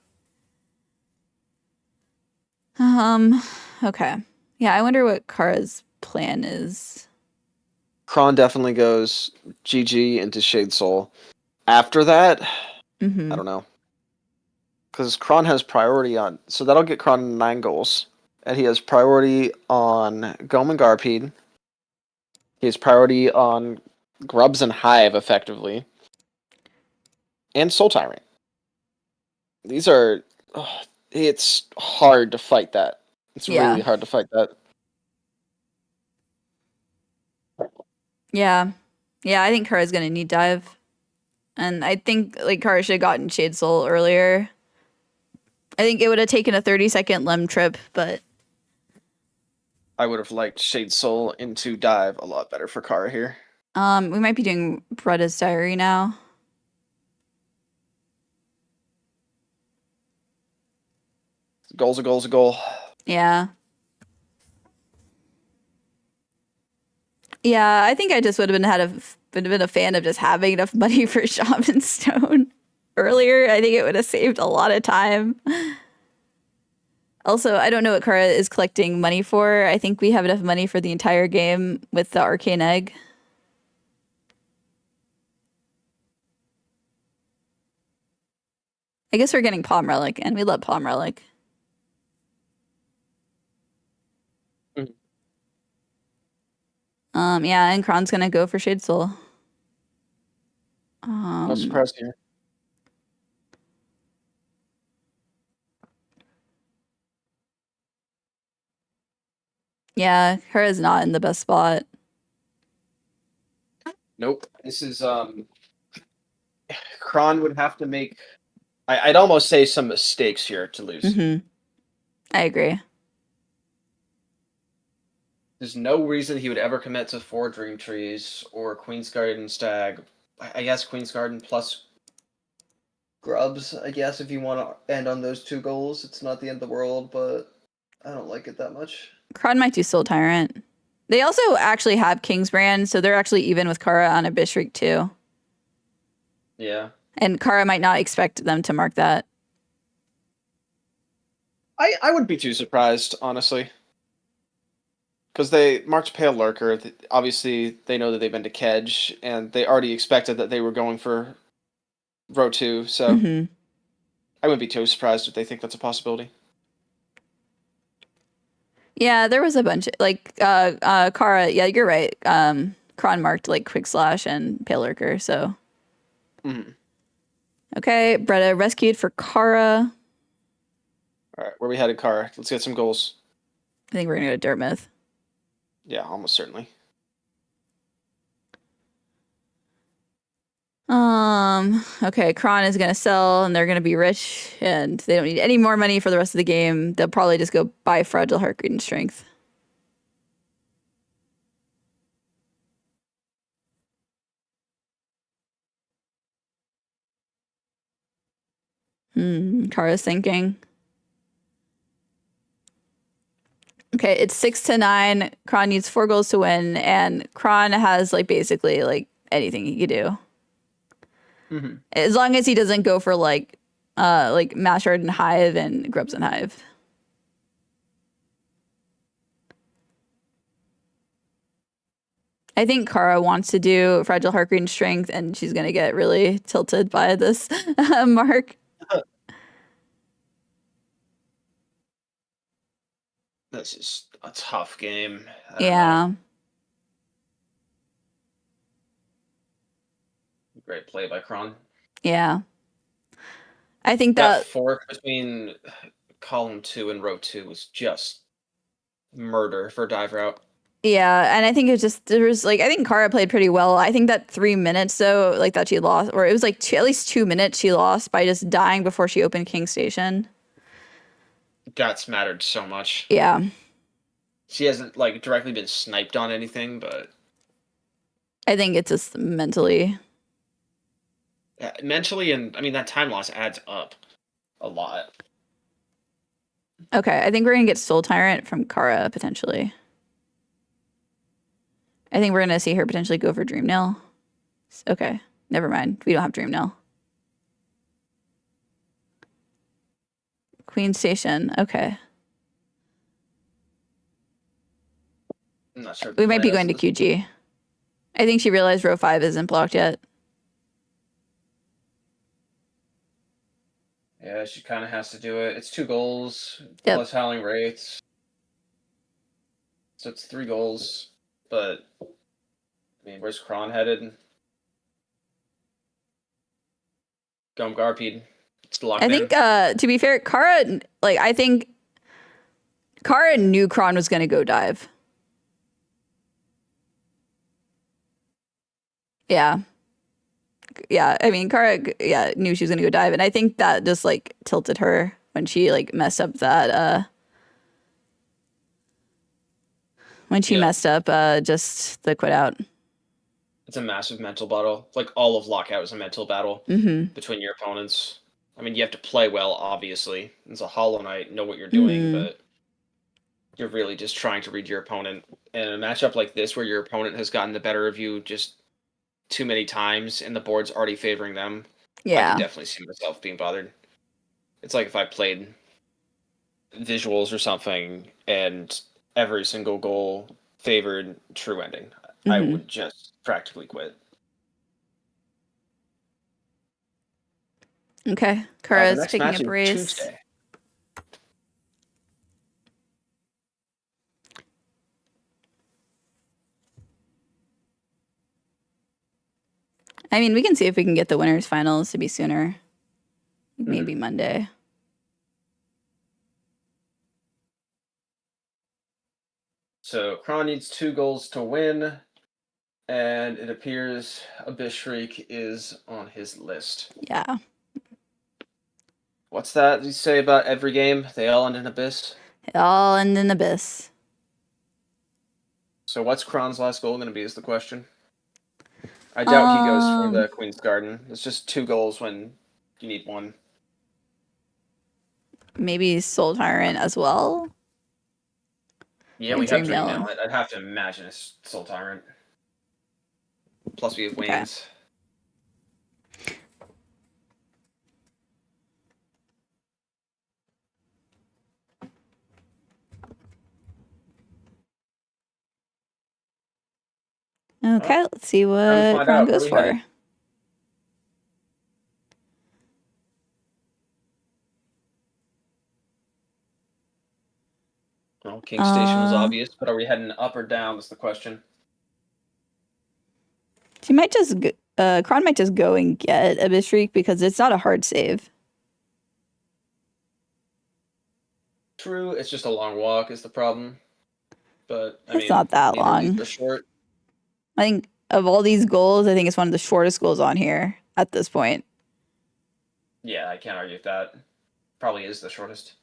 Okay. Yeah, I wonder what Kara's plan is. Cron definitely goes GG into Shade Soul. After that, I don't know. Because Cron has priority on... So that'll get Cron 9 goals. And he has priority on Gom and Garpede. He has priority on Grubs and Hive, effectively. And Soul Tyrant. These are... it's hard to fight that. It's really hard to fight that. Yeah. Yeah, I think Kara's going to need dive. And I think like Kara should have gotten Shade Soul earlier. I think it would have taken a 30-second Lem trip, but... I would have liked Shade Soul into dive a lot better for Kara here. We might be doing Bretta's Diary now. Goal's a goal's a goal. Yeah. Yeah, I think I just would have been a fan of just having enough money for Shaman Stone earlier. I think it would have saved a lot of time. Also, I don't know what Kara is collecting money for. I think we have enough money for the entire game with the Arcane Egg. I guess we're getting Palm Relic, and we love Palm Relic. Yeah, and Cron's gonna go for Shade Soul. No surprise here. Yeah, Kara's not in the best spot. Nope. This is Cron would have to make I'd almost say some mistakes here to lose. I agree. There's no reason he would ever commit to 4 Dream Trees or Queen's Garden Stag. I guess Queen's Garden plus Grubs, I guess, if you want to end on those 2 goals. It's not the end of the world, but I don't like it that much. Cron might do Soul Tyrant. They also actually have King's Brand, so they're actually even with Kara on a Bishrik too. Yeah. And Kara might not expect them to mark that. I wouldn't be too surprised, honestly. Because they marked Pale Lurker. Obviously, they know that they've been to Kedge, and they already expected that they were going for row 2, so Mm-hmm. I wouldn't be too surprised if they think that's a possibility. Yeah, there was a bunch like Kara. Yeah, you're right. Cron marked like Quick Slash and Pale Lurker. So Mm-hmm. okay, Bretta rescued for Kara. All right, where we headed, Kara? Let's get some goals. I think we're gonna go to Dartmouth. Yeah, almost certainly. Okay, Cron is gonna sell and they're gonna be rich and they don't need any more money for the rest of the game. They'll probably just go buy Fragile Heart Greed and Strength. Kara's thinking. Okay, it's 6-9. Cron needs 4 goals to win, and Cron has like basically like anything he could do. Mm-hmm. As long as he doesn't go for like Mashard and Hive and Grubs and Hive. I think Kara wants to do Fragile Heart Greed and Strength, and she's gonna get really tilted by this mark. This is a tough game. I don't Yeah. know. Great play by Cron. Yeah. I think That that fork between column 2 and row 2 was just murder for dive route. yeah, and I think it was just there was like I think Kara played pretty well. I think that 3 minutes though, like that she lost, or it was like at least 2 minutes she lost by just dying before she opened King Station. That's mattered so much. Yeah. She hasn't like directly been sniped on anything, but I think it's just mentally. mentally, and I mean that time loss adds up a lot. Okay, I think we're gonna get Soul Tyrant from Kara potentially. I think we're gonna see her potentially go for Dream Nail. Okay, never mind. We don't have Dream Nail. Queen Station. Okay, I'm not sure. we might be going to QG. I think she realized row 5 isn't blocked yet. Yeah, she kind of has to do it. It's 2 goals Yep. plus Howling Wraiths, so it's 3 goals. But I mean, where's Cron headed? Gum Garpede. It's locked I in. think to be fair, Kara like I think Kara knew Cron was gonna go dive. Yeah. Yeah, I mean Kara knew she was gonna go dive, and I think that just like tilted her when she like messed up that messed up just the quit out. It's a massive mental battle. Like all of Lockout is a mental battle between your opponents. I mean, you have to play well, obviously. It's a Hollow Knight, know what you're doing, but you're really just trying to read your opponent. And in a matchup like this, where your opponent has gotten the better of you just too many times, and the board's already favoring them, I can Yeah. definitely see myself being bothered. It's like if I played visuals or something, and every single goal favored true ending, I would just practically quit. Okay. The Kara's next picking match up is race. Tuesday. I mean, we can see if we can get the winners finals to be sooner. Maybe Monday. So Cron needs 2 goals to win, and it appears Abyss Shriek is on his list. Yeah. What's that you say about every game? They all end in Abyss? It all end in Abyss. So what's Cron's last goal going to be is the question. I doubt he goes for the Queen's Garden. It's just 2 goals when you need 1. Maybe Soul Tyrant as well. Yeah, Or we have Dream Dream Nail. now. I'd have to imagine it's Soul Tyrant. Plus we have Okay. Wings. Okay, let's see Time to what find Cron out. Where goes we for. headed? Well, King Station was obvious, but are we heading up or down? That's the question. She might just Cron might just go and get a Bishriek because it's not a hard save. True, it's just a long walk is the problem. But I It's mean, not that neither of these long. are short. I think of all these goals, I think it's one of the shortest goals on here at this point. Yeah, I can't argue with that. Probably is the shortest.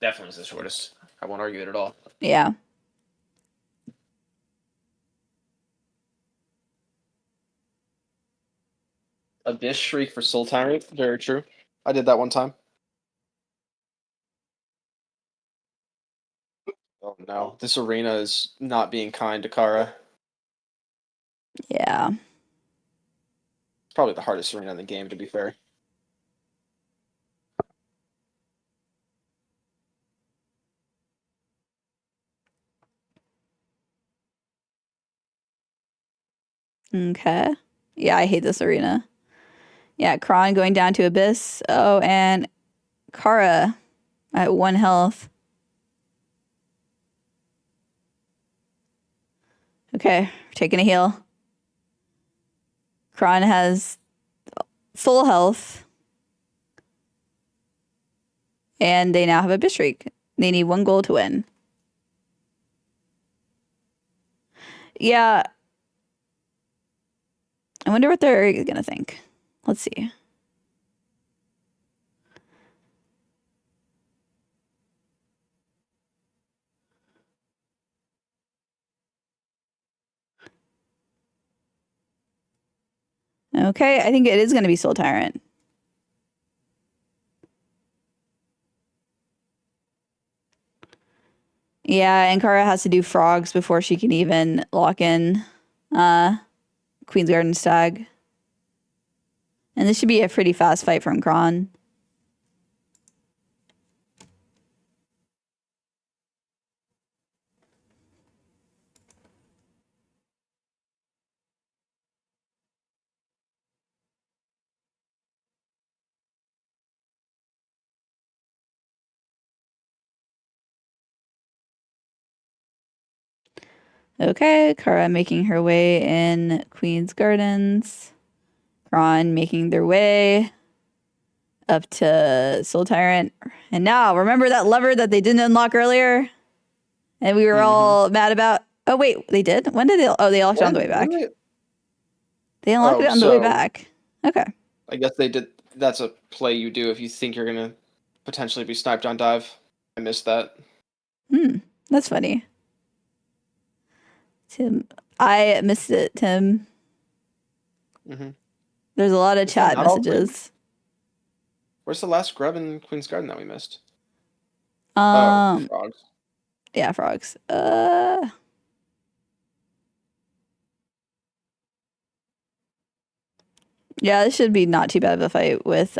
Definitely is the shortest. I won't argue it at all. Yeah. Abyss Shriek for Soul Tyrant. Very true. I did that one time. Oh no, this arena is not being kind to Kara. Yeah. It's probably the hardest arena in the game, to be fair. Okay. Yeah, I hate this arena. Yeah, Cron going down to Abyss. Oh, and Kara at 1 health. Okay, taking a heal. Cron has full health. And they now have a Bishriek. They need 1 goal to win. Yeah. I wonder what they're going to think. Let's see. Okay, I think it is going to be Soul Tyrant. Yeah, and Kara has to do frogs before she can even lock in Queen's Garden Stag. And this should be a pretty fast fight from Cron. Okay, Kara making her way in Queen's Gardens. Cron making their way up to Soul Tyrant. And now, remember that lever that they didn't unlock earlier? And we were all mad about? Oh, wait, they did? When did they? Oh, they unlocked it on the way back. They unlocked it on the way back. Okay. I guess they did. That's a play you do if you think you're going to potentially be sniped on dive. I missed that. That's funny. Tim, I missed it, Tim. There's a lot of chat messages. Where's the last grub in Queen's Garden that we missed? Frogs. Yeah, frogs. Yeah, this should be not too bad of a fight with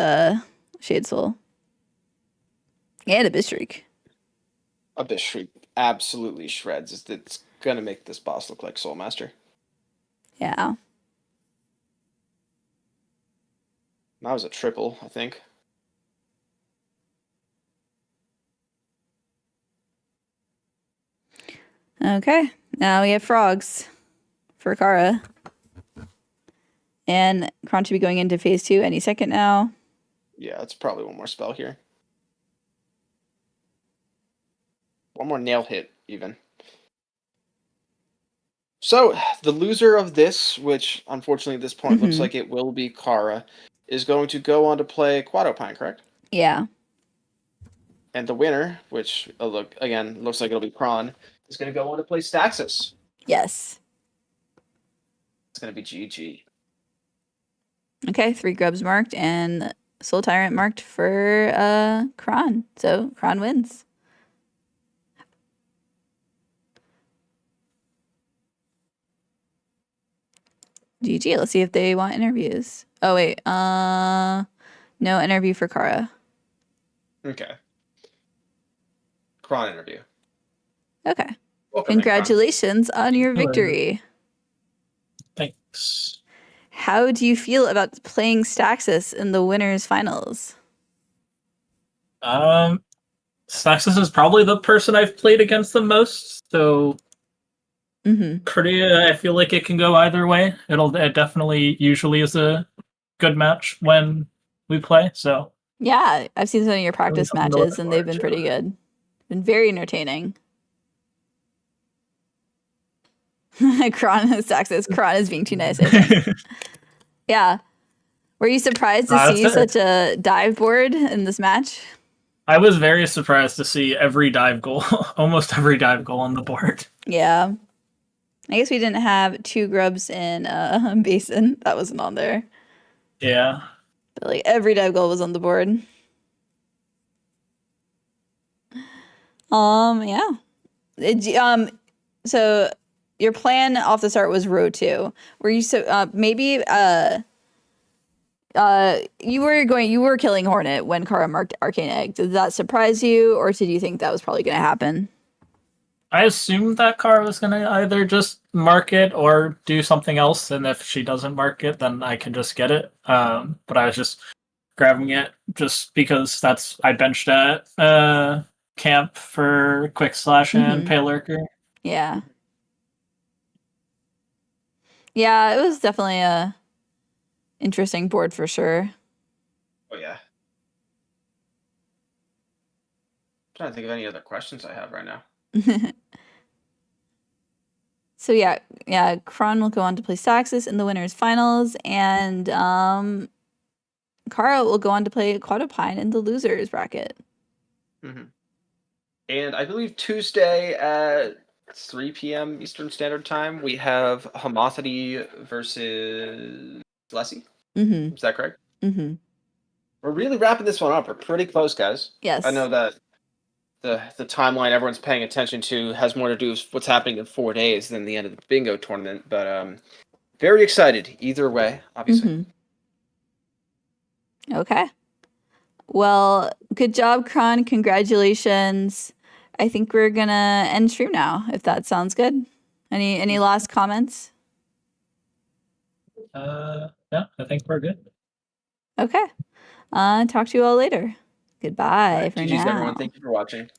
Shade Soul. And a Bishriek. A Bishriek absolutely shreds. It's gonna make this boss look like Soul Master. Yeah. That was a triple, I think. Okay. Now we have frogs for Kara. And Cron should be going into phase 2 any second now. Yeah, it's probably one more spell here. One more nail hit, even. So, the loser of this, which unfortunately at this point looks like it will be Kara, is going to go on to play Quadopine, correct? Yeah. And the winner, which looks like it'll be Cron, is going to go on to play Staxis. Yes. It's going to be GG. Okay, 3 grubs marked and Soul Tyrant marked for Cron. So Cron wins. GG. Let's see if they want interviews. Oh wait, no interview for Kara. Okay. Cron interview. Okay. Welcome, Congratulations on your Hello. victory. Thanks. How do you feel about playing Staxis in the winners finals? Staxis is probably the person I've played against the most, so pretty. I feel like it can go either way. It definitely usually is a good match when we play. So Yeah, I've seen some of your practice something to look matches, and they've been forward pretty good. Been very entertaining. Cron Staxis. Cron is being too nice, I think. Yeah. Were you surprised to see such a dive board in this match? I was very surprised to see every dive goal, almost every dive goal on the board. Yeah. I guess we didn't have 2 grubs in Basin. That wasn't on there. Yeah. But like every dive goal was on the board. Yeah. So your plan off the start was row 2. Were you maybe you were killing Hornet when Kara marked Arcane Egg. Did that surprise you, or did you think that was probably going to happen? I assumed that Cara was going to either just mark it or do something else, and if she doesn't mark it, then I can just get it. But I was just grabbing it just because I benched at camp for Quick Slash and Pale Lurker. Yeah. Yeah, it was definitely a interesting board for sure. Oh yeah. I'm trying to think of any other questions I have right now. So yeah, Cron will go on to play Staxis in the winners finals, and Kara will go on to play Quadrupine in the losers bracket. And I believe Tuesday at 3 p.m. Eastern Standard Time, we have Homothety versus Lessie. Is that correct? We're really wrapping this one up. We're pretty close, guys. Yes. I know that the timeline everyone's paying attention to has more to do with what's happening in 4 days than the end of the bingo tournament, but very excited either way, obviously. Okay. Well, good job, Cron. Congratulations. I think we're gonna end stream now, if that sounds good. Any last comments? Yeah, I think we're good. Okay. Talk to you all later. Goodbye for now. GG's everyone. Thank you for watching.